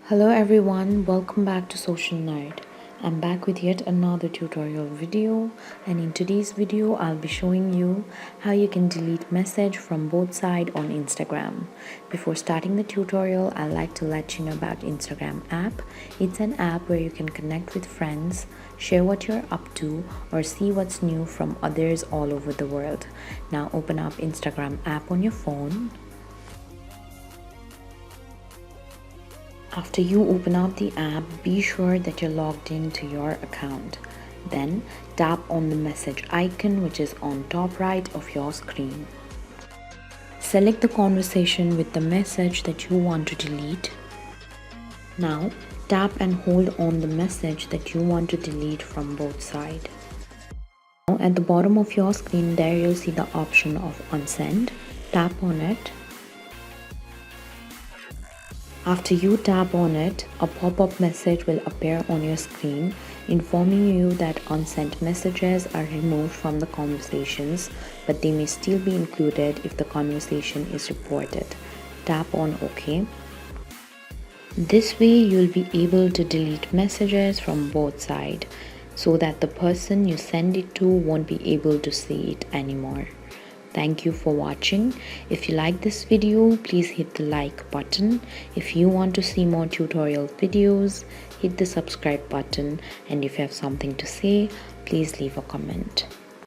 Hello everyone, welcome back to Social Nerd. I'm back with yet another tutorial video, and in today's video I'll be showing you how you can delete message from both sides on Instagram. Before starting the tutorial, I'd like to let you know about Instagram app. It's an app where you can connect with friends, share what you're up to, or see what's new from others all over the world. Now open up Instagram app on your phone. After you open up the app, be sure that you're logged into your account. Then tap on the message icon which is on top right of your screen. Select the conversation with the message that you want to delete. Now tap and hold on the message that you want to delete from both sides. Now at the bottom of your screen there you'll see the option of unsend. Tap on it. After you tap on it, a pop-up message will appear on your screen informing you that unsent messages are removed from the conversations, but they may still be included if the conversation is reported. Tap on OK. This way you'll be able to delete messages from both sides so that the person you send it to won't be able to see it anymore. Thank you for watching. If you like this video, please hit the like button. If you want to see more tutorial videos, hit the subscribe button. And if you have something to say, please leave a comment.